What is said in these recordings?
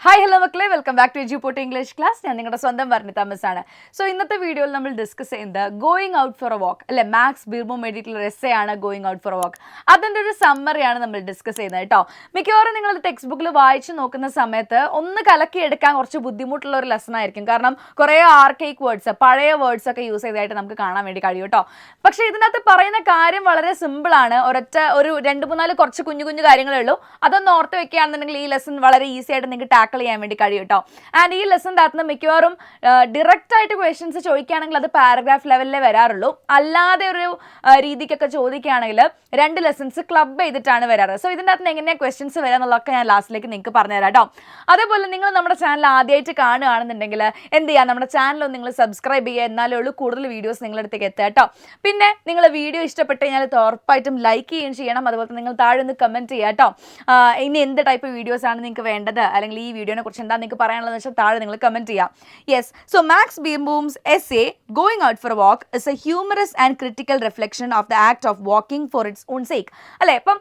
Hi hello മക്കളെ, welcome back to Eduport English class. ഞാൻ നിങ്ങളുടെ സ്വന്തം വർണിത മിസ് ആണ്. സോ ഇന്നത്തെ വീഡിയോയിൽ നമ്മൾ ഡിസ്കസ് ചെയ്യുന്നത് ഗോയിങ് ഔട്ട് ഫോർ എ വാക്ക് അല്ലെ, മാക്സ് ബീർബോം എഴുതിയിട്ടുള്ള എസ്സേ ആണ് ഗോയിങ് ഔട്ട് ഫോർ എ വാക്ക്. അതിൻ്റെ ഒരു സമ്മറിയാണ് നമ്മൾ ഡിസ്കസ് ചെയ്യുന്നത് കേട്ടോ. മിക്കവാറും നിങ്ങൾ ടെക്സ്റ്റ് ബുക്കിൽ വായിച്ച് നോക്കുന്ന സമയത്ത് ഒന്ന് കലക്കിയെടുക്കാൻ കുറച്ച് ബുദ്ധിമുട്ടുള്ള ഒരു ലെസൺ ആയിരിക്കും. കാരണം കുറേ ആർക്കൈക്ക് വേർഡ്സ്, പഴയ വേർഡ്സ് ഒക്കെ യൂസ് ചെയ്തതായിട്ട് നമുക്ക് കാണാൻ വേണ്ടി കഴിയും കേട്ടോ. പക്ഷേ ഇതിനകത്ത് പറയുന്ന കാര്യം വളരെ സിമ്പിളാണ്. ഒരു 2-3 കുറച്ച് കുഞ്ഞു കുഞ്ഞു കാര്യങ്ങളേ ഉള്ളൂ. അതൊന്ന് ഓർത്ത് വെക്കുകയാണെന്നുണ്ടെങ്കിൽ ഈ ലെസൺ വളരെ ഈസി ആയിട്ട് നിങ്ങൾക്ക് ടാക്കിൾ ചെയ്യാൻ വേണ്ടി കഴിയും കേട്ടോ. ആൻഡ് ഈ ലെസൻ്റെ അകത്ത് മിക്കവാറും ഡയറക്റ്റ് ആയിട്ട് ക്വസ്റ്റ്യൻസ് ചോദിക്കുകയാണെങ്കിൽ അത് പാരഗ്രാഫ് ലെവലിലേ വരാറുള്ളൂ. അല്ലാതെ ഒരു രീതിക്കൊക്കെ ചോദിക്കുകയാണെങ്കിൽ 2 ലെസൺസ് ക്ലബ് ചെയ്തിട്ടാണ് വരാറ്. സോ ഇതിൻ്റെ അകത്ത് എങ്ങനെയാണ് ക്വസ്റ്റ്യൻസ് വരിക എന്നുള്ളതൊക്കെ ഞാൻ ലാസ്റ്റിലേക്ക് നിങ്ങൾക്ക് പറഞ്ഞുതരാം കേട്ടോ. അതേപോലെ നിങ്ങൾ നമ്മുടെ ചാനൽ ആദ്യമായിട്ട് കാണുകയാണെന്നുണ്ടെങ്കിൽ എന്ത് ചെയ്യുക, നമ്മുടെ ചാനൽ നിങ്ങൾ സബ്സ്ക്രൈബ് ചെയ്യുക. എന്നാലേ ഉള്ളൂ കൂടുതൽ വീഡിയോസ് നിങ്ങളുടെ അടുത്തേക്ക് എത്തുക കേട്ടോ. പിന്നെ നിങ്ങൾ വീഡിയോ ഇഷ്ടപ്പെട്ട് കഴിഞ്ഞാൽ ഉറപ്പായിട്ടും ലൈക്ക് ചെയ്യുകയും ചെയ്യണം. അതുപോലെ നിങ്ങൾ താഴെ ഒന്ന് കമൻറ്റ് ചെയ്യുക കേട്ടോ. ഇനി എന്ത് ടൈപ്പ് വീഡിയോസ് ആണ് നിങ്ങൾക്ക് വേണ്ടത്, അല്ലെങ്കിൽ ഈ വീഡിയോനെ കുറിച്ച് എന്താ നിങ്ങൾക്ക് പറയാനുള്ളതെന്ന് വെച്ചാൽ താഴെ നിങ്ങൾ കമൻറ്റ് ചെയ്യാം. Yes, so Max Beerbohm's essay Going Out for a Walk is a humorous and critical reflection of the act of walking for its own sake. അല്ലേ, അപ്പം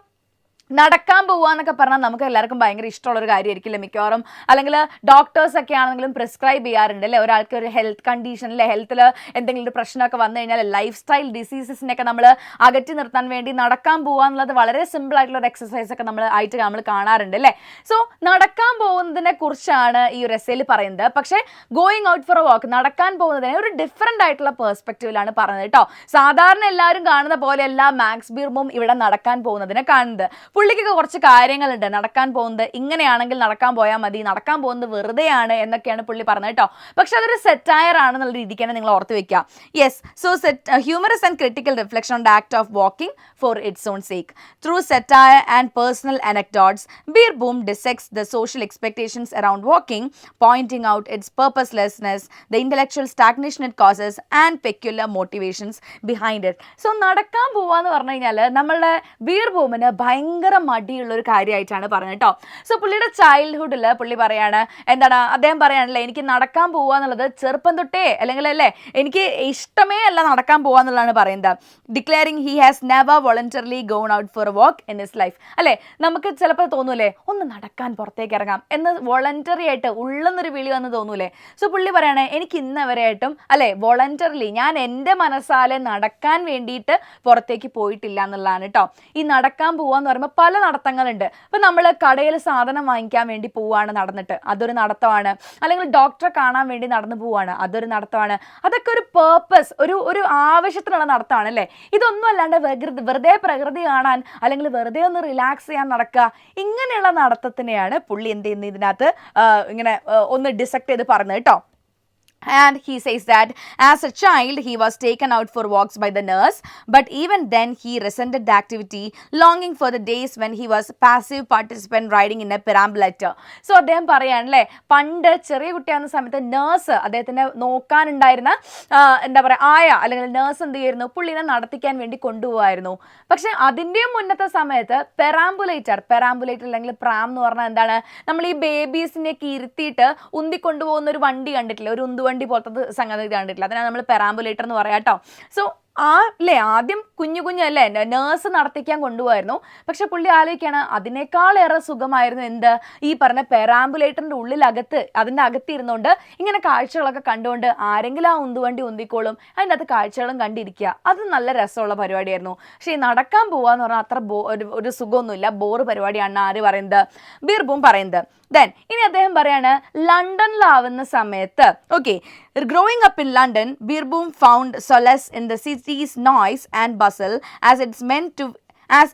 നടക്കാൻ പോവുക എന്നൊക്കെ പറഞ്ഞാൽ നമുക്ക് എല്ലാവർക്കും ഭയങ്കര ഇഷ്ടമുള്ളൊരു കാര്യമായിരിക്കില്ലേ മിക്കവാറും. അല്ലെങ്കിൽ ഡോക്ടേഴ്സൊക്കെ ആണെങ്കിലും പ്രിസ്ക്രൈബ് ചെയ്യാറുണ്ട് അല്ലേ, ഒരാൾക്ക് ഒരു ഹെൽത്ത് കണ്ടീഷനിലെ ഹെൽത്തിൽ എന്തെങ്കിലും ഒരു പ്രശ്നമൊക്കെ വന്നു കഴിഞ്ഞാൽ ലൈഫ് സ്റ്റൈൽ ഡിസീസസിനെയൊക്കെ നമ്മൾ അകറ്റി നിർത്താൻ വേണ്ടി നടക്കാൻ പോവുക എന്നുള്ളത് വളരെ സിമ്പിൾ ആയിട്ടുള്ള ഒരു എക്സസൈസ് ഒക്കെ നമ്മൾ കാണാറുണ്ട് അല്ലേ. സോ നടക്കാൻ പോകുന്നതിനെ കുറിച്ചാണ് ഈ ഒരു എസ്സേയിൽ പറയുന്നത്. പക്ഷേ ഗോയിങ് ഔട്ട് ഫോർ എ വാക്ക്, നടക്കാൻ പോകുന്നതിനെ ഒരു ഡിഫറെൻ്റ് ആയിട്ടുള്ള പെർസ്പെക്റ്റീവിലാണ് പറയുന്നത് കേട്ടോ. സാധാരണ എല്ലാവരും കാണുന്ന പോലെയല്ല മാക്സ് ബീർബോം ഇവിടെ നടക്കാൻ പോകുന്നതിനെ കാണുന്നത്. പുള്ളിക്കൊക്കെ കുറച്ച് കാര്യങ്ങളുണ്ട്. നടക്കാൻ പോകുന്നത് ഇങ്ങനെയാണെങ്കിൽ നടക്കാൻ പോയാൽ മതി, നടക്കാൻ പോകുന്നത് വെറുതെയാണ് എന്നൊക്കെയാണ് പുള്ളി പറഞ്ഞത് കേട്ടോ. പക്ഷെ അതൊരു സെറ്റയർ ആണെന്നുള്ള രീതിക്ക് തന്നെ നിങ്ങൾ ഓർത്ത് വെക്കുക. Yes, so humorous and critical reflection on the act of walking for its own sake through satire and personal anecdotes, Beerbohm dissects the social expectations around walking, pointing out its purposelessness, the intellectual stagnation it causes, and peculiar motivations behind it. So നടക്കാൻ പോവാന്ന് പറഞ്ഞു കഴിഞ്ഞാൽ നമ്മളുടെ ബീർബോമിന് ഭയങ്കര മടിയുള്ളൊരു കാര്യമായിട്ടാണ് പറഞ്ഞത് കേട്ടോ. So പുള്ളിയുടെ ചൈൽഡ്ഹുഡിൽ പുള്ളി പറയാണ്, എന്താണ് അദ്ദേഹം പറയാനല്ലേ, എനിക്ക് നടക്കാൻ പോവുക എന്നുള്ളത് ചെറുപ്പം തൊട്ടേ അല്ലെങ്കിൽ അല്ലേ എനിക്ക് ഇഷ്ടമേ അല്ല നടക്കാൻ പോവുക എന്നുള്ളതാണ് പറയുന്നത്. Declaring he has never voluntarily gone out for a walk in his life. അല്ലേ, നമുക്ക് ചിലപ്പോൾ തോന്നൂലേ ഒന്ന് നടക്കാൻ പുറത്തേക്ക് ഇറങ്ങാം എന്ന്, വോളണ്ടറി ആയിട്ട് ഉള്ളെന്നൊരു വിളി വന്ന് തോന്നൂലേ. സോ പുള്ളി പറയണേ, എനിക്ക് ഇന്നവരെയായിട്ടും അല്ലേ വോളണ്ടറിലി ഞാൻ എൻ്റെ മനസ്സാലെ നടക്കാൻ വേണ്ടിയിട്ട് പുറത്തേക്ക് പോയിട്ടില്ല എന്നുള്ളതാണ് കേട്ടോ. ഈ നടക്കാൻ പോവാന്ന് പറയുമ്പോൾ പല നടത്തങ്ങളുണ്ട്. ഇപ്പം നമ്മൾ കടയിൽ സാധനം വാങ്ങിക്കാൻ വേണ്ടി പോവുകയാണ് നടന്നിട്ട്, അതൊരു നടത്തമാണ്. അല്ലെങ്കിൽ ഡോക്ടറെ കാണാൻ വേണ്ടി നടന്നു പോവുകയാണ്, അതൊരു നടത്തമാണ്. അതൊക്കെ ഒരു പേർപ്പസ്, ഒരു ആവശ്യത്തിനുള്ള നടത്തമാണ് അല്ലേ. ഇതൊന്നും അല്ലാണ്ട് വെറുതെ പ്രകൃതി കാണാൻ അല്ലെങ്കിൽ വെറുതെ ഒന്ന് റിലാക്സ് ചെയ്യാൻ നടക്കുക, ഇങ്ങനെയുള്ള നടത്തത്തിനെയാണ് പുള്ളി എന്ത് ചെയ്യുന്നത് ഇതിനകത്ത് ഇങ്ങനെ ഒന്ന് ഡിസെക്ട് ചെയ്ത് പറഞ്ഞത് കേട്ടോ. And he says that as a child he was taken out for walks by the nurse, but even then he resented the activity, longing for the days when he was passive participant riding in a perambulator. So അദ്ദേഹം പറയാണല്ലേ, പണ്ട് ചെറിയ കുട്ടിയാകുന്ന സമയത്ത് nurse അദ്ദേഹത്തിനെ നോക്കാനുണ്ടായിരുന്ന എന്താ പറയുക ആയ അല്ലെങ്കിൽ nurse എന്ത് ചെയ്യുമായിരുന്നു, പുള്ളിനെ നടത്തിക്കാൻ വേണ്ടി കൊണ്ടുപോകായിരുന്നു. പക്ഷെ അതിൻ്റെയും മുന്നത്തെ സമയത്ത് പെറാംബുലേറ്റർ അല്ലെങ്കിൽ പ്രാം എന്ന് പറഞ്ഞാൽ എന്താണ്, നമ്മൾ ഈ ബേബീസിനെയൊക്കെ ഇരുത്തിയിട്ട് ഉന്തിക്കൊണ്ടുപോകുന്ന ഒരു വണ്ടി കണ്ടിട്ടില്ല, ഒരു ഉന്തുവണ്ടി പോലത്തെ സംഗതി കണ്ടിട്ടില്ല, അതിനാണ് നമ്മൾ പെറാംബുലേറ്റർ എന്ന് പറയാം കേട്ടോ. സോ അല്ലേ ആദ്യം കുഞ്ഞല്ലേ നേഴ്സ് നടത്തിക്കാൻ കൊണ്ടുപോകായിരുന്നു. പക്ഷെ പുള്ളി ആലോചിക്കുകയാണ് അതിനേക്കാളേറെ സുഖമായിരുന്നു എന്ത്, ഈ പറഞ്ഞ പെറാംബുലേറ്ററിൻ്റെ അതിൻ്റെ അകത്തിരുന്നുകൊണ്ട് ഇങ്ങനെ കാഴ്ചകളൊക്കെ കണ്ടുകൊണ്ട് ആരെങ്കിലും ആ ഉന്തുവണ്ടി ഉന്തിക്കോളും, അതിൻ്റെ അകത്ത് കാഴ്ചകളും കണ്ടിരിക്കുക, അത് നല്ല രസമുള്ള പരിപാടിയായിരുന്നു. പക്ഷേ ഈ നടക്കാൻ പോവാന്ന് പറഞ്ഞാൽ അത്ര ഒരു സുഖമൊന്നുമില്ല, ബോറ് പരിപാടിയാണ് ആര് പറയുന്നത്, ബീർബോം പറയുന്നത്. ദെൻ ഇനി അദ്ദേഹം പറയാണ് ലണ്ടനിലാവുന്ന സമയത്ത് okay, growing up in London, Beerbohm found solace in the city's noise and bustle as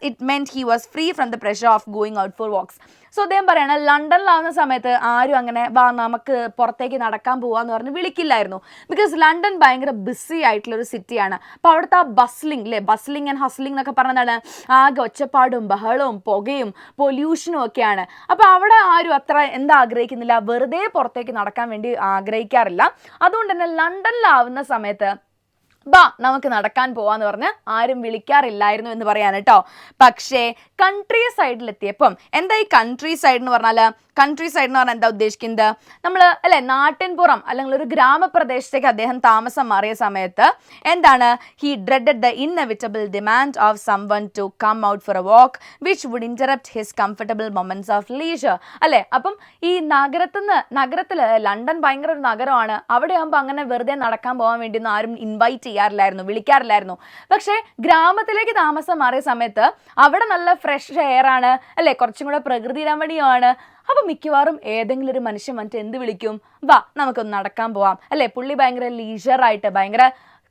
it meant he was free from the pressure of going out for walks. So അദ്ദേഹം പറയണ ലണ്ടനിലാവുന്ന സമയത്ത് ആരും അങ്ങനെ നമുക്ക് പുറത്തേക്ക് നടക്കാൻ പോവാന്ന് പറഞ്ഞ് വിളിക്കില്ലായിരുന്നു. ബിക്കോസ് ലണ്ടൻ ഭയങ്കര ബിസി ആയിട്ടുള്ളൊരു സിറ്റിയാണ്. അപ്പോൾ അവിടുത്തെ ആ ബസ്ലിംഗ് ആൻഡ് ഹസ്ലിംഗ് എന്നൊക്കെ പറഞ്ഞതാണ്, ആകെ ഒച്ചപ്പാടും ബഹളവും പുകയും പൊല്യൂഷനും ഒക്കെയാണ്. അപ്പോൾ അവിടെ ആരും അത്ര ആഗ്രഹിക്കുന്നില്ല, വെറുതെ പുറത്തേക്ക് നടക്കാൻ വേണ്ടി ആഗ്രഹിക്കാറില്ല. അതുകൊണ്ട് തന്നെ ലണ്ടനിലാവുന്ന സമയത്ത് നമുക്ക് നടക്കാൻ പോവാന്ന് പറഞ്ഞ് ആരും വിളിക്കാറില്ലായിരുന്നു എന്ന് പറയാൻ കേട്ടോ. പക്ഷേ കൺട്രി സൈഡിലെത്തിയപ്പം എന്താ ഈ കൺട്രി സൈഡ് എന്ന് പറഞ്ഞാൽ എന്താ ഉദ്ദേശിക്കുന്നത്? നമ്മൾ അല്ലെ നാട്ടിൻപുറം അല്ലെങ്കിൽ ഒരു ഗ്രാമപ്രദേശത്തേക്ക് അദ്ദേഹം താമസം മാറിയ സമയത്ത് എന്താണ്? He dreaded the inevitable demand of someone to come out for a walk which would interrupt his comfortable moments of leisure. അല്ലെ, അപ്പം ഈ നഗരത്തിൽ ലണ്ടൻ ഭയങ്കര ഒരു നഗരമാണ്. അവിടെ ആകുമ്പോൾ അങ്ങനെ വെറുതെ നടക്കാൻ പോകാൻ വേണ്ടി ഒന്നും ആരും ഇൻവൈറ്റ് ചെയ്യാറില്ലായിരുന്നു, വിളിക്കാറില്ലായിരുന്നു. പക്ഷേ ഗ്രാമത്തിലേക്ക് താമസം മാറിയ സമയത്ത് അവിടെ നല്ല ഫ്രഷ് എയർ ആണ്, അല്ലെ, കുറച്ചും കൂടെ പ്രകൃതി രമണീയമാണ്. അപ്പൊ മിക്കവാറും ഏതെങ്കിലും ഒരു മനുഷ്യൻ വന്നിട്ട് എന്ത് വിളിക്കും? വാ നമുക്കൊന്ന് നടക്കാൻ പോവാം, അല്ലെ. പുള്ളി ഭയങ്കര ലീഷറായിട്ട് ഭയങ്കര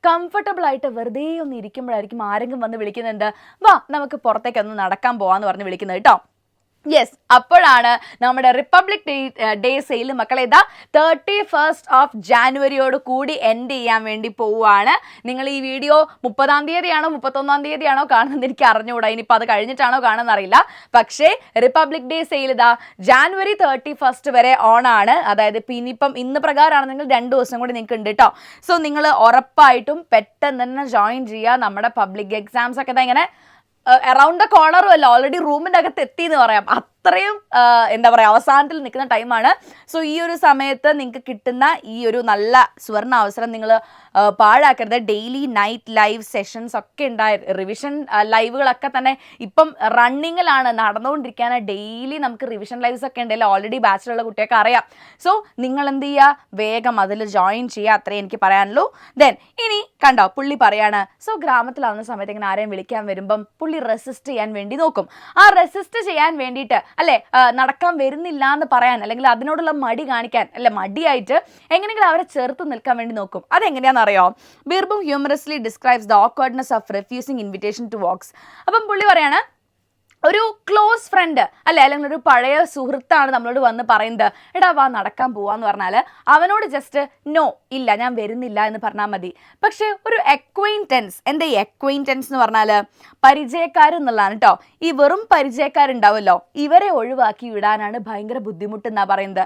കംഫർട്ടബിൾ ആയിട്ട് വെറുതെ ഒന്ന് ഇരിക്കുമ്പോഴായിരിക്കും ആരെങ്കിലും വന്ന് വിളിക്കുന്നുണ്ട്, വാ നമുക്ക് പുറത്തേക്ക് ഒന്ന് നടക്കാൻ പോവാന്ന് പറഞ്ഞ് വിളിക്കുന്നത് കേട്ടോ. യെസ്, അപ്പോഴാണ് നമ്മുടെ റിപ്പബ്ലിക് ഡേ സെയിൽ മക്കളെ ഇതാ 31st ഓഫ് ജാനുവരിയോട് കൂടി എൻഡ് ചെയ്യാൻ വേണ്ടി പോവുകയാണ്. നിങ്ങൾ ഈ വീഡിയോ 30-ാം തീയതിയാണോ 31-ാം തീയതിയാണോ കാണുന്നത് എനിക്ക് അറിഞ്ഞുകൂടാ, ഇനിയിപ്പോൾ അത് കഴിഞ്ഞിട്ടാണോ കാണുന്നത് അറിയില്ല. പക്ഷേ റിപ്പബ്ലിക് ഡേ സെയിൽ ഇതാ ജാനുവരി 31st വരെ ഓൺ ആണ്. അതായത് ഇനിയിപ്പം ഇന്ന് പ്രകാരമാണെന്നെങ്കിൽ 2 ദിവസം കൂടി നിങ്ങൾക്ക് ഉണ്ട് കേട്ടോ. സോ നിങ്ങൾ ഉറപ്പായിട്ടും പെട്ടെന്ന് തന്നെ ജോയിൻ ചെയ്യുക. നമ്മുടെ പബ്ലിക് എക്സാംസ് ഒക്കെ ഇങ്ങനെ അറൗണ്ട് ദ കോർണറും അല്ല, ഓൾറെഡി റൂമിൻ്റെ അകത്ത് എത്തി എന്ന് പറയാം. അത്രയും എന്താ പറയുക അവസാനത്തിൽ നിൽക്കുന്ന ടൈമാണ്. സോ ഈ ഒരു സമയത്ത് നിങ്ങൾക്ക് കിട്ടുന്ന ഈ ഒരു നല്ല സുവർണ അവസരം നിങ്ങൾ പാഴാക്കരുത്. ഡെയിലി നൈറ്റ് ലൈവ് സെഷൻസ് ഒക്കെ ഉണ്ടായി, റിവിഷൻ ലൈവുകളൊക്കെ തന്നെ ഇപ്പം റണ്ണിങ്ങിലാണ്, നടന്നുകൊണ്ടിരിക്കുകയാണ്. ഡെയിലി നമുക്ക് റിവിഷൻ ലൈവ്സ് ഒക്കെ ഉണ്ടല്ലോ, ഓൾറെഡി ബാച്ചിലുള്ള കുട്ടിയൊക്കെ അറിയാം. സോ നിങ്ങൾ എന്ത് ചെയ്യുക, വേഗം അതിൽ ജോയിൻ ചെയ്യുക, അത്രേ എനിക്ക് പറയാനുള്ളൂ. ദെൻ ഇനി കണ്ടോ പുള്ളി പറയാണ്, സോ ഗ്രാമത്തിലാവുന്ന സമയത്ത് ഇങ്ങനെ ആരെയും വിളിക്കാൻ വരുമ്പം പുള്ളി റെസിസ്റ്റ് ചെയ്യാൻ വേണ്ടി നോക്കും. ആ റെസിസ്റ്റ് ചെയ്യാൻ വേണ്ടിയിട്ട് അല്ലെ, നടക്കാൻ വരുന്നില്ല എന്ന് പറയാൻ അല്ലെങ്കിൽ അതിനോടുള്ള മടി കാണിക്കാൻ അല്ലെ, മടിയായിട്ട് എങ്ങനെയെങ്കിലും അവരെ ചെറുത്ത് നിൽക്കാൻ വേണ്ടി നോക്കും. അതെങ്ങനെയാണെന്നറിയോ? Beerbohm humorously describes the awkwardness of refusing invitation to walks. അപ്പം പുള്ളി പറയാണ്, ഒരു ക്ലോസ് ഫ്രണ്ട് അല്ലെ, അല്ലെങ്കിൽ ഒരു പഴയ സുഹൃത്താണ് നമ്മളോട് വന്ന് പറയുന്നത്, എടാ വാ നടക്കാൻ പോവാന്ന് പറഞ്ഞാൽ അവനോട് ജസ്റ്റ് നോ, ഇല്ല ഞാൻ വരുന്നില്ല എന്ന് പറഞ്ഞാൽ മതി. പക്ഷെ ഒരു അക്വൈൻറ്റൻസ്, എന്താ ഈ അക്വൈൻറ്റൻസ് എന്ന് പറഞ്ഞാൽ പരിചയക്കാരെന്നുള്ളതാണ് കേട്ടോ. ഈ വെറും പരിചയക്കാരുണ്ടാവുമല്ലോ, ഇവരെ ഒഴിവാക്കി വിടാനാണ് ഭയങ്കര ബുദ്ധിമുട്ടെന്നാണ് പറയുന്നത്.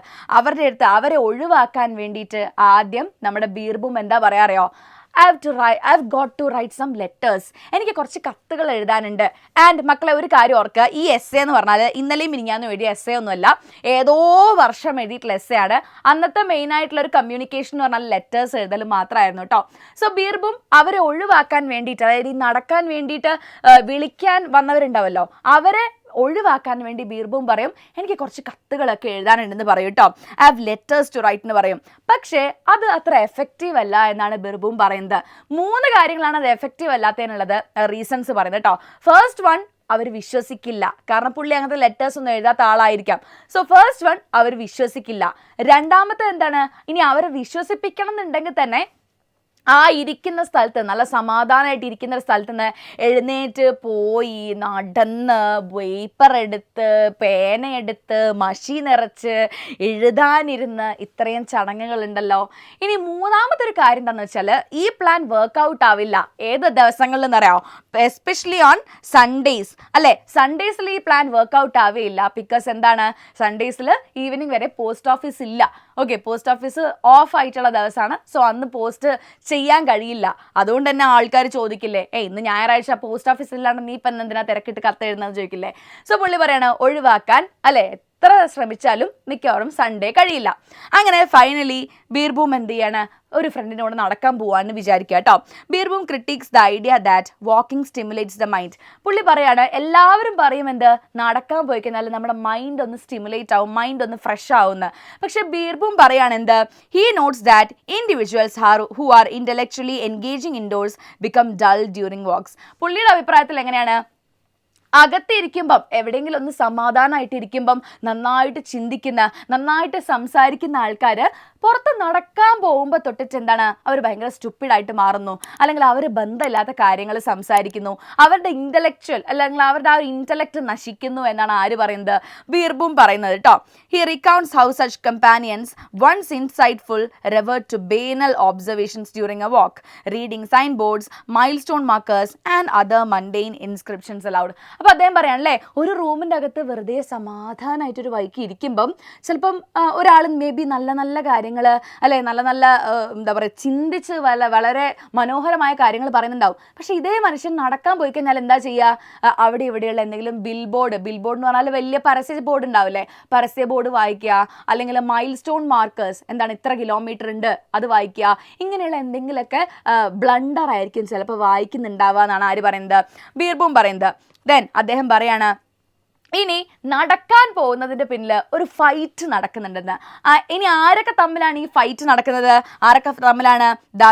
അവരെ ഒഴിവാക്കാൻ വേണ്ടിയിട്ട് ആദ്യം നമ്മുടെ ബീർബും എന്താ പറയാറിയോ, I've got to write some letters. എനിക്ക് കുറച്ച് കത്തുകൾ എഴുതാനുണ്ട്. ആൻഡ് മക്കളെ ഒരു കാര്യം ഓർക്കുക, ഈ എസ്സേ എന്ന് പറഞ്ഞാൽ ഇന്നലെയും മിനിഞ്ഞാന്നും എഴുതിയ എസ്സേ ഒന്നുമല്ല, ഏതോ വർഷം എഴുതിയിട്ടുള്ള എസ്സേ ആണ്. അന്നത്തെ മെയിൻ ആയിട്ടുള്ള ഒരു കമ്മ്യൂണിക്കേഷൻ എന്ന് പറഞ്ഞാൽ ലെറ്റേഴ്സ് എഴുതൽ മാത്രമായിരുന്നു കേട്ടോ. സോ ബീർബും അവരെ ഒഴിവാക്കാൻ വേണ്ടിയിട്ട്, അതായത് ഈ നടക്കാൻ വേണ്ടിയിട്ട് വിളിക്കാൻ വന്നവരുണ്ടാവല്ലോ, അവരെ ഒഴിവാക്കാൻ വേണ്ടി ബീർബും പറയും എനിക്ക് കുറച്ച് കത്തുകളൊക്കെ എഴുതാനുണ്ടെന്ന് പറയും കേട്ടോ. I have letters to write എന്ന് പറയും. പക്ഷേ അത് അത്ര എഫക്റ്റീവ് അല്ല എന്നാണ് ബീർബും പറയുന്നത്. 3 കാര്യങ്ങളാണ് അത് എഫക്റ്റീവ് അല്ലാത്തതിനുള്ളത് റീസൺസ് പറയുന്നത് കേട്ടോ. ഫസ്റ്റ് വൺ, അവർ വിശ്വസിക്കില്ല. കാരണം പുള്ളി അങ്ങനത്തെ ലെറ്റേഴ്സ് ഒന്നും എഴുതാത്ത ആളായിരിക്കാം. സോ ഫസ്റ്റ് വൺ, അവർ വിശ്വസിക്കില്ല. രണ്ടാമത്തെ എന്താണ്, ഇനി അവരെ വിശ്വസിപ്പിക്കണം എന്നുണ്ടെങ്കിൽ തന്നെ ആ ഇരിക്കുന്ന സ്ഥലത്ത്, നല്ല സമാധാനമായിട്ട് ഇരിക്കുന്ന ഒരു സ്ഥലത്ത് നിന്ന് എഴുന്നേറ്റ് പോയി നടന്ന് പേപ്പർ എടുത്ത് പേനയെടുത്ത് മഷി നിറച്ച് എഴുതാനിരുന്ന് ഇത്രയും ചടങ്ങുകളുണ്ടല്ലോ. ഇനി മൂന്നാമത്തെ ഒരു കാര്യം എന്താണെന്ന് വെച്ചാൽ, ഈ പ്ലാൻ വർക്കൗട്ട് ആവില്ല ഏത് ദിവസങ്ങളിൽ എന്നറിയാമോ? എസ്പെഷ്യലി ഓൺ സൺഡേയ്സ് അല്ലേ. സൺഡേയ്സിൽ ഈ പ്ലാൻ വർക്കൗട്ട് ആവുകയില്ല. ബിക്കോസ് എന്താണ്, സൺഡേയ്സിൽ ഈവനിങ് വരെ പോസ്റ്റ് ഓഫീസ് ഇല്ല. ഓക്കെ, പോസ്റ്റ് ഓഫീസ് ഓഫ് ആയിട്ടുള്ള ദിവസമാണ്. സോ അന്ന് പോസ്റ്റ് ചെയ്യാൻ കഴിയില്ല. അതുകൊണ്ട് തന്നെ ആൾക്കാർ ചോദിക്കില്ലേ, ഇന്ന് ഞായറാഴ്ച പോസ്റ്റ് ഓഫീസ് ഇല്ലാണ്ട് നീ ഇപ്പം എന്തിനാ തിരക്കിട്ട് കത്തെഴുതുന്നത് ചോദിക്കില്ലേ. സോ പുള്ളി പറയണ ഒഴിവാക്കാൻ അല്ലേ, എത്ര ശ്രമിച്ചാലും മിക്കവാറും സൺഡേ കഴിയില്ല. അങ്ങനെ ഫൈനലി ബീർബൂം എന്ത് ചെയ്യാണ്, ഒരു ഫ്രണ്ടിനോട് നടക്കാൻ പോവാന്ന് വിചാരിക്കുക കേട്ടോ. Beerbohm critics the idea that walking stimulates the mind. പുള്ളി പറയാണ്, എല്ലാവരും പറയും എന്ത്, നടക്കാൻ പോയി കഴിഞ്ഞാൽ നമ്മുടെ മൈൻഡ് ഒന്ന് സ്റ്റിമുലേറ്റ് ആവും, മൈൻഡ് ഒന്ന് ഫ്രഷ് ആവുമെന്ന്. പക്ഷെ ബീർബൂം പറയാണ് എന്ത്, he notes that individuals who are intellectually engaging indoors become dull during walks. പുള്ളിയുടെ അഭിപ്രായത്തിൽ എങ്ങനെയാണ്, അകത്തിരിക്കുമ്പം എവിടെയെങ്കിലും ഒന്ന് സമാധാനമായിട്ടിരിക്കുമ്പം നന്നായിട്ട് ചിന്തിക്കുന്ന, നന്നായിട്ട് സംസാരിക്കുന്ന ആൾക്കാർ പുറത്ത് നടക്കാൻ പോകുമ്പോൾ തൊട്ടിട്ട് എന്താണ്, അവർ ഭയങ്കര സ്റ്റുപ്പിഡായിട്ട് മാറുന്നു, അല്ലെങ്കിൽ അവർ ബന്ധമില്ലാത്ത കാര്യങ്ങൾ സംസാരിക്കുന്നു, അവരുടെ ഇൻ്റലക്ച്വൽ അല്ലെങ്കിൽ അവരുടെ ആ ഒരു ഇൻ്റലക്റ്റ് നശിക്കുന്നു എന്നാണ് ആര് പറയുന്നത്, ബീർബൂം പറയുന്നത് കേട്ടോ. He recounts how such companions once insightful revert to banal observations during a walk, reading sign boards, milestone markers and other mundane inscriptions aloud. അപ്പോൾ അദ്ദേഹം പറയാനല്ലേ, ഒരു റൂമിൻ്റെ അകത്ത് വെറുതെ സമാധാനമായിട്ടൊരു വൈക്ക് ഇരിക്കുമ്പം ചിലപ്പം ഒരാൾ മേ ബി നല്ല നല്ല കാര്യങ്ങൾ അല്ലെ നല്ല നല്ല എന്താ പറയുക ചിന്തിച്ച് വളരെ മനോഹരമായ കാര്യങ്ങൾ പറയുന്നുണ്ടാവും. പക്ഷെ ഇതേ മനുഷ്യൻ നടക്കാൻ പോയി കഴിഞ്ഞാൽ എന്താ ചെയ്യുക, അവിടെ ഇവിടെയുള്ള എന്തെങ്കിലും ബിൽ ബോർഡ് എന്ന് പറഞ്ഞാൽ വലിയ പരസ്യ ബോർഡ് ഉണ്ടാവില്ലേ, പരസ്യ ബോർഡ് വായിക്കുക, അല്ലെങ്കിൽ മൈൽ സ്റ്റോൺ മാർക്കേഴ്സ് എന്താണ് ഇത്ര കിലോമീറ്റർ ഉണ്ട് അത് വായിക്കുക, ഇങ്ങനെയുള്ള എന്തെങ്കിലുമൊക്കെ ബ്ലണ്ടർ ആയിരിക്കും ചിലപ്പോൾ വായിക്കുന്നുണ്ടാവുക എന്നാണ് ആര് പറയുന്നത്, ബീർബൂം പറയുന്നത്. ദെൻ അദ്ദേഹം പറയാണ് ഇനി നടക്കാൻ പോകുന്നതിൻ്റെ പിന്നിൽ ഒരു ഫൈറ്റ് നടക്കുന്നുണ്ടെന്ന്. ഇനി ആരൊക്കെ തമ്മിലാണ് ഈ ഫൈറ്റ് നടക്കുന്നത്, ആരൊക്കെ തമ്മിലാണ്,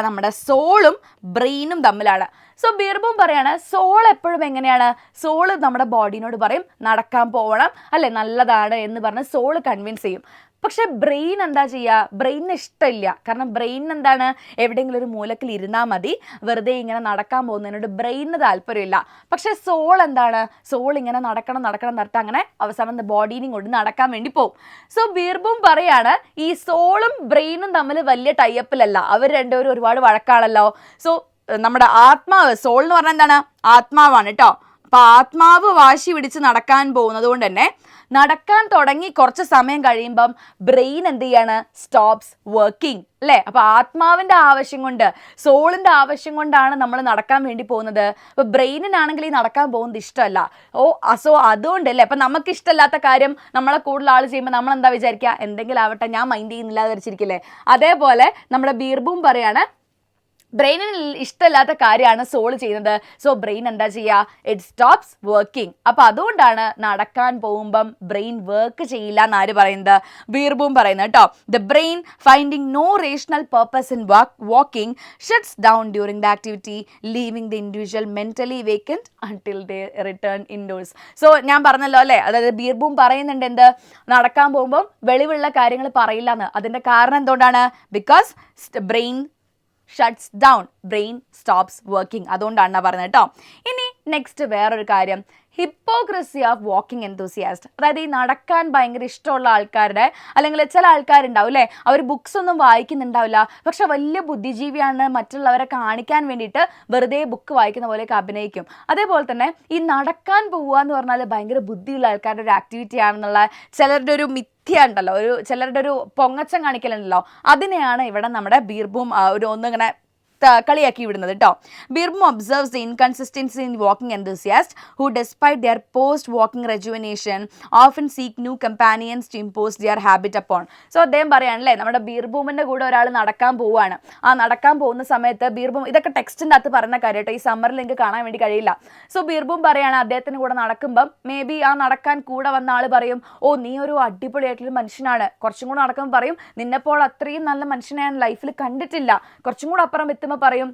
നമ്മുടെ സോളും ബ്രെയിനും തമ്മിലാണ്. സോ ബീർബൂം പറയാണ് സോൾ എപ്പോഴും എങ്ങനെയാണ്, സോള് നമ്മുടെ ബോഡീനോട് പറയും നടക്കാൻ പോകണം അല്ലെ നല്ലതാണ് എന്ന് പറഞ്ഞ് സോള് കൺവിൻസ് ചെയ്യും. പക്ഷെ ബ്രെയിൻ എന്താ ചെയ്യുക, ബ്രെയിനിന് ഇഷ്ടമില്ല. കാരണം ബ്രെയിൻ എന്താണ്, എവിടെയെങ്കിലും ഒരു മൂലക്കിൽ ഇരുന്നാൽ മതി, വെറുതെ ഇങ്ങനെ നടക്കാൻ പോകുന്നതിനോട് ബ്രെയിനിന് താല്പര്യമില്ല. പക്ഷെ സോൾ എന്താണ്, സോൾ ഇങ്ങനെ നടക്കണം നടന്നിട്ട് അങ്ങനെ അവസാനം ബോഡീനും കൊണ്ട് നടക്കാൻ വേണ്ടി പോകും. സോ ബീർബൂം പറയാണ് ഈ സോളും ബ്രെയിനും തമ്മിൽ വലിയ ടൈപ്പിലല്ല, അവർ രണ്ടുപേരും ഒരുപാട് വഴക്കാണല്ലോ. സോ നമ്മുടെ ആത്മാവ്, സോൾ എന്ന് പറഞ്ഞാൽ എന്താണ്, ആത്മാവാണ് കേട്ടോ. അപ്പൊ ആത്മാവ് വാശി പിടിച്ച് നടക്കാൻ പോകുന്നത് കൊണ്ട് തന്നെ നടക്കാൻ തുടങ്ങി കുറച്ച് സമയം കഴിയുമ്പം ബ്രെയിൻ എന്ത് ചെയ്യാണ്, സ്റ്റോപ്സ് വർക്കിംഗ് അല്ലേ. അപ്പൊ ആത്മാവിന്റെ ആവശ്യം കൊണ്ട്, സോളിന്റെ ആവശ്യം കൊണ്ടാണ് നമ്മൾ നടക്കാൻ വേണ്ടി പോകുന്നത്. അപ്പൊ ബ്രെയിനിനാണെങ്കിൽ ഈ നടക്കാൻ പോകുന്നത് ഇഷ്ടമല്ല. സോ അതുകൊണ്ട് അല്ലേ, അപ്പൊ നമുക്ക് ഇഷ്ടമല്ലാത്ത കാര്യം നമ്മളെ കൂടുതൽ ആൾ ചെയ്യുമ്പോൾ നമ്മൾ എന്താ വിചാരിക്കുക, എന്തെങ്കിലും ആവട്ടെ ഞാൻ മൈൻഡ് ചെയ്യുന്നില്ല വിചാരിച്ചിരിക്കില്ലേ. അതേപോലെ നമ്മുടെ ബീർബൂം പറയാണ് ബ്രെയിനിന് ഇഷ്ടമില്ലാത്ത കാര്യമാണ് സോൾ ചെയ്യുന്നത്. സോ ബ്രെയിൻ എന്താ ചെയ്യുക, ഇറ്റ് സ്റ്റോപ്സ് വർക്കിംഗ്. അപ്പം അതുകൊണ്ടാണ് നടക്കാൻ പോകുമ്പം ബ്രെയിൻ വർക്ക് ചെയ്യില്ല എന്നാര് പറയുന്നത്, ബീർബൂം പറയുന്നത് കേട്ടോ. The brain finding no rational purpose in walking shuts down during the activity, leaving the individual mentally vacant until they return indoors. So ഞാൻ പറഞ്ഞല്ലോ അല്ലേ, അതായത് ബീർബൂം പറയുന്നുണ്ട് എന്ത്, നടക്കാൻ പോകുമ്പം വെളിവുള്ള കാര്യങ്ങൾ പറയില്ല എന്ന്. അതിൻ്റെ കാരണം എന്തുകൊണ്ടാണ്, because brain shuts down, brain stops working. അതുകൊണ്ടാണ് പറയുന്നത് കേട്ടോ. ഇനി നെക്സ്റ്റ് വേറൊരു കാര്യം, ഹിപ്പോക്രസി ഓഫ് വാക്കിംഗ് എന്തൂസിയാസ്റ്റ്. അതായത് ഈ നടക്കാൻ ഭയങ്കര ഇഷ്ടമുള്ള ആൾക്കാരുടെ, അല്ലെങ്കിൽ ചില ആൾക്കാരുണ്ടാവും അല്ലേ, അവർ ബുക്സ് ഒന്നും വായിക്കുന്നുണ്ടാവില്ല, പക്ഷെ വലിയ ബുദ്ധിജീവിയാണ് മറ്റുള്ളവരെ കാണിക്കാൻ വേണ്ടിയിട്ട് വെറുതെ ബുക്ക് വായിക്കുന്ന പോലെയൊക്കെ അഭിനയിക്കും. അതേപോലെ തന്നെ ഈ നടക്കാൻ പോവുക എന്ന് പറഞ്ഞാൽ ഭയങ്കര ബുദ്ധിയുള്ള ആൾക്കാരുടെ ഒരു ആക്ടിവിറ്റി ആണെന്നുള്ള ചിലരുടെ ഒരു ഉണ്ടല്ലോ, ചിലരുടെ ഒരു പൊങ്ങച്ചം കാണിക്കലുണ്ടല്ലോ, അതിനെയാണ് ഇവിടെ നമ്മുടെ ബീർബൂം ഒന്നിങ്ങനെ കളിയാക്കി വിടുന്നത് കേട്ടോ. Beerbohm observes the inconsistency in walking enthusiast who despite their post walking rejuvenation often seek new companions to impose their habit upon. So അദ്ദേഹം പറയാനല്ലേ, നമ്മുടെ ബീർബൂമിൻ്റെ കൂടെ ഒരാൾ നടക്കാൻ പോവുകയാണ്. ആ നടക്കാൻ പോകുന്ന സമയത്ത് ബീർബൂം, ഇതൊക്കെ ടെക്സ്റ്റിൻ്റെ അകത്ത് പറയുന്ന കാര്യം കേട്ടോ, ഈ സമ്മറിൽ എനിക്ക് കാണാൻ വേണ്ടി കഴിയില്ല. സോ ബീർബൂം പറയാണ് അദ്ദേഹത്തിന് കൂടെ നടക്കുമ്പം മേ ബി ആ നടക്കാൻ കൂടെ വന്ന ആൾ പറയും, ഓ നീ ഒരു അടിപൊളിയായിട്ടുള്ള മനുഷ്യനാണ്, കുറച്ചും കൂടെ നടക്കുമ്പോൾ പറയും നിന്നെപ്പോൾ അത്രയും നല്ല മനുഷ്യനെ ഞാൻ ലൈഫിൽ കണ്ടിട്ടില്ല, കുറച്ചും കൂടെ അപ്പുറം എത്തുമ്പോൾ പറയും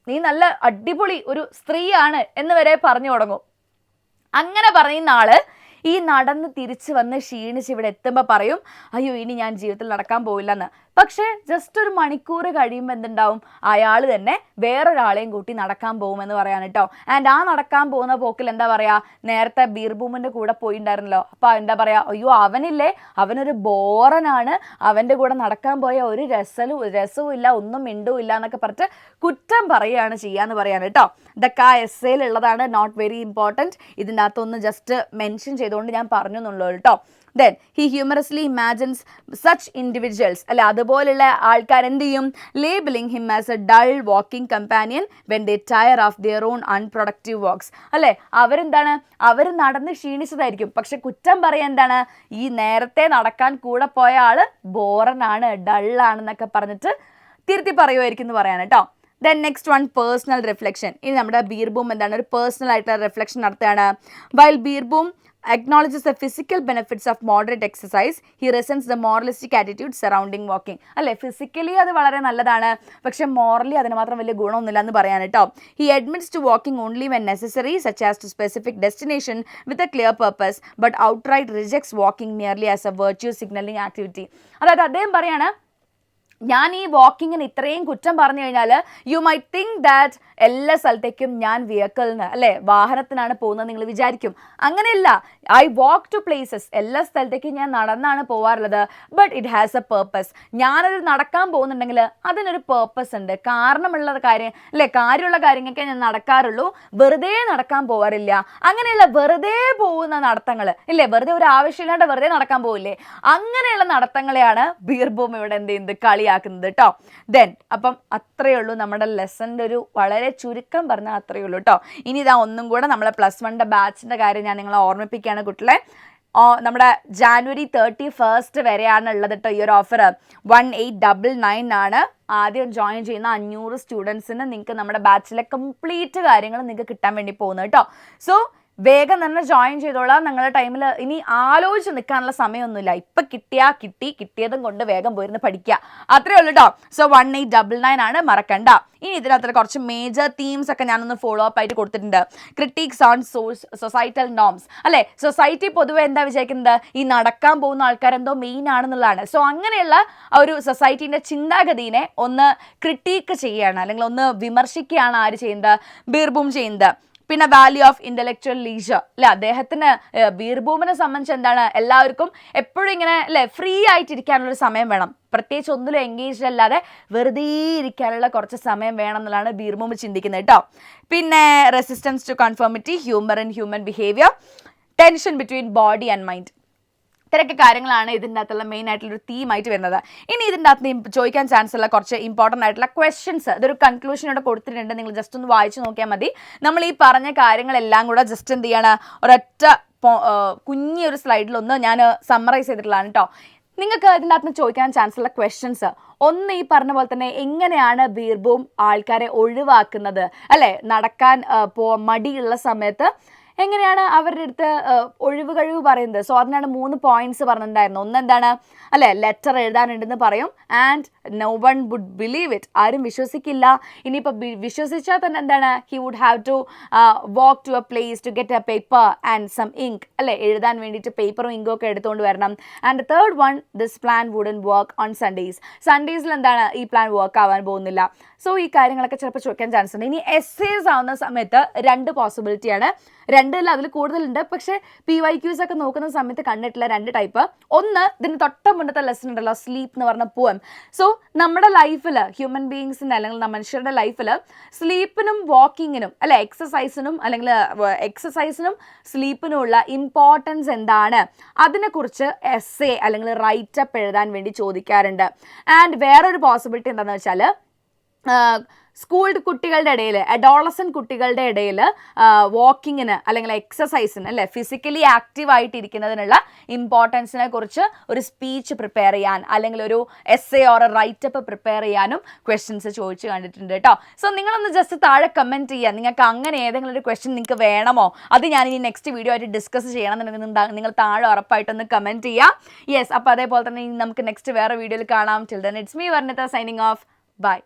നീ നല്ല അടിപൊളി ഒരു സ്ത്രീയാണ് എന്ന് വരെ പറഞ്ഞു തുടങ്ങും. അങ്ങനെ പറയുന്ന ആള് ഈ നടന്ന് തിരിച്ച് വന്ന് ക്ഷീണിച്ച് ഇവിടെ എത്തുമ്പോൾ പറയും അയ്യോ ഇനി ഞാൻ ജീവിതത്തിൽ നടക്കാൻ പോയില്ലെന്ന്. പക്ഷേ ജസ്റ്റ് ഒരു മണിക്കൂർ കഴിയുമ്പോൾ എന്തുണ്ടാവും, അയാൾ തന്നെ വേറൊരാളെയും കൂട്ടി നടക്കാൻ പോകുമെന്ന് പറയാൻ കേട്ടോ. ആൻഡ് ആ നടക്കാൻ പോകുന്ന പോക്കിൽ എന്താ പറയുക, നേരത്തെ ബീർബൂമിൻ്റെ കൂടെ പോയിണ്ടായിരുന്നല്ലോ, അപ്പോൾ എന്താ പറയുക, അയ്യോ അവനില്ലേ അവനൊരു ബോറനാണ്, അവൻ്റെ കൂടെ നടക്കാൻ പോയ ഒരു രസവും ഇല്ല, ഒന്നും മിണ്ടും ഇല്ല എന്നൊക്കെ പറഞ്ഞിട്ട് കുറ്റം പറയുകയാണ് ചെയ്യാന്ന് പറയാൻ കേട്ടോ. ഇതൊക്കെ ആ എസ്സേയിലുള്ളതാണ്, നോട്ട് വെരി ഇമ്പോർട്ടൻറ്റ്. ഇതിൻ്റെ അകത്തൊന്ന് ജസ്റ്റ് മെൻഷൻ ചെയ്തുകൊണ്ട് ഞാൻ പറഞ്ഞു എന്നുള്ളൂ കേട്ടോ. Then he humorously imagines such individuals അല്ലെ, അതുപോലുള്ള ആൾക്കാർ എന്ത് ചെയ്യും, labeling him as a dull walking companion when they tire of their own unproductive walks അല്ലെ. അവരെന്താണ്, അവർ നടന്ന് ക്ഷീണിച്ചതായിരിക്കും, പക്ഷെ കുറ്റം പറയാൻ എന്താണ്, ഈ നേരത്തെ നടക്കാൻ കൂടെ പോയ ആള് ബോറനാണ്, ഡള്ളാണെന്നൊക്കെ പറഞ്ഞിട്ട് തിരുത്തി പറയുമായിരിക്കും എന്ന് പറയാൻ കേട്ടോ. Then next one, personal reflection. ഇനി നമ്മുടെ ബീർബൂം എന്താണ്, ഒരു പേഴ്സണൽ ആയിട്ടുള്ള റിഫ്ലക്ഷൻ നടത്തുകയാണ്. While Beerbohm acknowledges the physical benefits of moderate exercise, he resents the moralistic attitude surrounding walking അല്ലേ. ഫിസിക്കലി അത് വളരെ നല്ലതാണ്, പക്ഷെ മോറലി അതിന് മാത്രം വലിയ ഗുണമൊന്നുമില്ല എന്ന് പറയാൻ കേട്ടോ. he admits to walking only when necessary such as to specific destination with a clear purpose but outright rejects walking merely as a virtue signaling activity. അതായത് അദ്ദേഹം പറയാണ് ഞാൻ ഈ വാക്കിങ്ങിന് ഇത്രയും കുറ്റം പറഞ്ഞു കഴിഞ്ഞാൽ യു മൈ തിങ്ക് ദാറ്റ് എല്ലാ സ്ഥലത്തേക്കും ഞാൻ വെഹിക്കിളിന് അല്ലേ വാഹനത്തിനാണ് പോകുന്നത് നിങ്ങൾ വിചാരിക്കും. അങ്ങനെയല്ല, ഐ വാക്ക് ടു പ്ലേസസ്, എല്ലാ സ്ഥലത്തേക്കും ഞാൻ നടന്നാണ് പോകാറുള്ളത്. But it has A purpose. ഞാനത് നടക്കാൻ പോകുന്നുണ്ടെങ്കിൽ അതിനൊരു പേർപ്പസ് ഉണ്ട്, കാരണമുള്ള കാര്യം അല്ലേ, കാര്യമുള്ള കാര്യങ്ങളൊക്കെ ഞാൻ നടക്കാറുള്ളൂ, വെറുതെ നടക്കാൻ പോകാറില്ല. അങ്ങനെയുള്ള വെറുതെ പോകുന്ന നടത്തങ്ങൾ ഇല്ലേ, വെറുതെ ഒരു ആവശ്യമില്ലാണ്ട് വെറുതെ നടക്കാൻ പോകില്ലേ, അങ്ങനെയുള്ള നടത്തങ്ങളെയാണ് ബീർബൂം ഇവിടെ എന്ത് ചെയ്യുന്നത്, കളിയാക്കുന്നത് കേട്ടോ. ദെൻ അപ്പം അത്രയേ ഉള്ളൂ നമ്മുടെ ലെസൻ്റെ ഒരു വളരെ ചുരുക്കം പറഞ്ഞാൽ അത്രയേ ഉള്ളൂ കേട്ടോ. ഇനി ഇതാ ഒന്നും കൂടെ നമ്മളെ +1 ബാച്ചിൻ്റെ കാര്യം ഞാൻ നിങ്ങളെ ഓർമ്മിപ്പിക്കുകയാണ് കുട്ടികളെ. നമ്മുടെ January 31 വരെയാണ് ഉള്ളത് കേട്ടോ ഈ ഒരു ഓഫർ. 1899 ആണ് ആദ്യം ജോയിൻ ചെയ്യുന്ന 500 സ്റ്റുഡൻസിന് നിങ്ങൾക്ക് നമ്മുടെ ബാച്ചിലെ കംപ്ലീറ്റ് കാര്യങ്ങൾ നിങ്ങൾക്ക് കിട്ടാൻ വേണ്ടി പോകുന്നത് കേട്ടോ. സോ വേഗം തന്നെ ജോയിൻ ചെയ്തോളാം. നിങ്ങളുടെ ടൈമിൽ ഇനി ആലോചിച്ച് നിൽക്കാനുള്ള സമയമൊന്നുമില്ല. ഇപ്പം കിട്ടിയതും കൊണ്ട് വേഗം പോയിരുന്ന് പഠിക്കുക, അത്രേ ഉള്ളൂ കേട്ടോ. സോ 1899 ആണ്, മറക്കണ്ട. ഇനി ഇതിനകത്ത് കുറച്ച് മേജർ തീംസ് ഒക്കെ ഞാനൊന്ന് ഫോളോ അപ്പ് ആയിട്ട് കൊടുത്തിട്ടുണ്ട്. ക്രിട്ടിക്സ് ഓൺ സൊസൈറ്റൽ നോംസ് അല്ലേ, സൊസൈറ്റി പൊതുവെ എന്താ വിചാരിക്കുന്നത്, ഈ നടക്കാൻ പോകുന്ന ആൾക്കാരെന്തോ മെയിൻ ആണെന്നുള്ളതാണ്. സോ അങ്ങനെയുള്ള ഒരു സൊസൈറ്റീൻ്റെ ചിന്താഗതിനെ ഒന്ന് ക്രിട്ടീക്ക് ചെയ്യുകയാണ്, അല്ലെങ്കിൽ ഒന്ന് വിമർശിക്കുകയാണ് ആര് ചെയ്യുന്നത്, ബീർബൂം ചെയ്യുന്നത്. പിന്നെ വാല്യൂ ഓഫ് ഇൻ്റലക്ച്വൽ ലീജർ അല്ലെ, അദ്ദേഹത്തിന് ബീർബൂമിനെ സംബന്ധിച്ച് എന്താണ്, എല്ലാവർക്കും എപ്പോഴും ഇങ്ങനെ അല്ലെ ഫ്രീ ആയിട്ടിരിക്കാനുള്ളൊരു സമയം വേണം, പ്രത്യേകിച്ച് ഒന്നിലും എൻഗേജ്ഡ് അല്ലാതെ വെറുതെ ഇരിക്കാനുള്ള കുറച്ച് സമയം വേണം എന്നുള്ളതാണ് ബീർബൂം ചിന്തിക്കുന്നത് കേട്ടോ. പിന്നെ resistance to conformity, humour in human behaviour, tension between body and mind, ഇത്രയൊക്കെ കാര്യങ്ങളാണ് ഇതിൻ്റെ അകത്തുള്ള മെയിൻ ആയിട്ടുള്ളൊരു തീമായിട്ട് വരുന്നത്. ഇനി ഇതിൻ്റെ അകത്ത് ചോദിക്കാൻ ചാൻസ് ഉള്ള കുറച്ച് ഇമ്പോർട്ടൻ്റ് ആയിട്ടുള്ള ക്വസ്റ്റ്യൻസ്, ഇതൊരു കൺക്ലൂഷനോടെ കൊടുത്തിട്ടുണ്ട്, നിങ്ങൾ ജസ്റ്റ് ഒന്ന് വായിച്ച് നോക്കിയാൽ മതി. നമ്മൾ ഈ പറഞ്ഞ കാര്യങ്ങളെല്ലാം കൂടെ ജസ്റ്റ് എന്ത് ചെയ്യാണ്, ഒരൊറ്റ കുഞ്ഞൊരു സ്ലൈഡിലൊന്ന് ഞാൻ സമ്മറൈസ് ചെയ്തിട്ടുള്ളതാണ് കേട്ടോ. നിങ്ങൾക്ക് ഇതിൻ്റെ അകത്ത് ചോദിക്കാൻ ചാൻസ് ഉള്ള ക്വസ്റ്റ്യൻസ് ഒന്ന് ഈ പറഞ്ഞ പോലെ തന്നെ, എങ്ങനെയാണ് ബീർബൂം ആൾക്കാരെ ഒഴിവാക്കുന്നത് അല്ലേ, നടക്കാൻ മടിയുള്ള സമയത്ത് എങ്ങനെയാണ് അവരുടെ അടുത്ത് ഒഴിവ് കഴിവ് പറയുന്നത്. സോ അതിനാണ് 3 പോയിന്റ്സ് പറഞ്ഞിട്ടുണ്ടായിരുന്നു. ഒന്ന് എന്താണ് അല്ലെ, ലെറ്റർ എഴുതാനുണ്ടെന്ന് പറയും, and no one would believe it, ആരും വിശ്വസിക്കില്ല. ഇനിയിപ്പോൾ വിശ്വസിച്ചാൽ തന്നെ എന്താണ്, he would have to walk to a place to get a paper and some ink അല്ലെ, എഴുതാൻ വേണ്ടിയിട്ട് പേപ്പറും ഇങ്കും ഒക്കെ എടുത്തുകൊണ്ട് വരണം. And third one, this plan wouldn't work on Sundays, സൺഡേയ്സിൽ എന്താണ് ഈ പ്ലാൻ വർക്ക് ആവാൻ പോകുന്നില്ല. സോ ഈ കാര്യങ്ങളൊക്കെ ചിലപ്പോൾ ചോദിക്കാൻ ചാൻസ് ഉണ്ട്. ഇനി എസ്സേസ് ആവുന്ന സമയത്ത് 2 പോസിബിലിറ്റിയാണ്, 2 അല്ല അതിൽ കൂടുതലുണ്ട്, പക്ഷേ PYQs ഒക്കെ നോക്കുന്ന സമയത്ത് കണ്ടിട്ടുള്ള 2 ടൈപ്പ്. ഒന്ന്, ഇതിന് തൊട്ട മുന്നത്തെ ലെസൺ ഉണ്ടല്ലോ, സ്ലീപ്പ് എന്ന് പറഞ്ഞ പോയം. സോ നമ്മുടെ ലൈഫിൽ ഹ്യൂമൻ ബീയിങ്സിൻ്റെ അല്ലെങ്കിൽ മനുഷ്യരുടെ ലൈഫിൽ സ്ലീപ്പിനും വാക്കിങ്ങിനും അല്ലെ, എക്സസൈസിനും സ്ലീപ്പിനും ഉള്ള ഇമ്പോർട്ടൻസ് എന്താണ്, അതിനെക്കുറിച്ച് എസ്സേ അല്ലെങ്കിൽ റൈറ്റപ്പ് എഴുതാൻ വേണ്ടി ചോദിക്കാറുണ്ട്. ആൻഡ് വേറൊരു പോസിബിലിറ്റി എന്താണെന്ന് വെച്ചാൽ, സ്കൂൾഡ് കുട്ടികളുടെ ഇടയിൽ, അഡോളസൻറ്റ് കുട്ടികളുടെ ഇടയിൽ വാക്കിങ്ങിന് അല്ലെങ്കിൽ എക്സസൈസിന് അല്ലെ, ഫിസിക്കലി ആക്റ്റീവ് ആയിട്ടിരിക്കുന്നതിനുള്ള ഇമ്പോർട്ടൻസിനെ കുറിച്ച് ഒരു സ്പീച്ച് പ്രിപ്പയർ ചെയ്യാൻ അല്ലെങ്കിൽ ഒരു എസ്സേ ഓർ റൈറ്റപ്പ് പ്രിപ്പയർ ചെയ്യാനും ക്വസ്റ്റ്യൻസ് ചോദിച്ചു കണ്ടിട്ടുണ്ട് കേട്ടോ. സോ നിങ്ങളൊന്ന് ജസ്റ്റ് താഴെ കമൻറ്റ് ചെയ്യുക, നിങ്ങൾക്ക് അങ്ങനെ ഏതെങ്കിലും ഒരു ക്വസ്റ്റ്യൻ നിങ്ങൾക്ക് വേണമോ, അത് ഞാൻ ഇനി നെക്സ്റ്റ് വീഡിയോ ആയിട്ട് ഡിസ്കസ് ചെയ്യണമെന്നുണ്ടെങ്കിൽ നിങ്ങൾ താഴെ ഉറപ്പായിട്ടൊന്ന് കമൻറ്റ് ചെയ്യുക. യെസ്, അപ്പോൾ അതേപോലെ തന്നെ നമുക്ക് നെക്സ്റ്റ് വേറെ വീഡിയോയിൽ കാണാം. Till then it's me Varnitha signing off. By.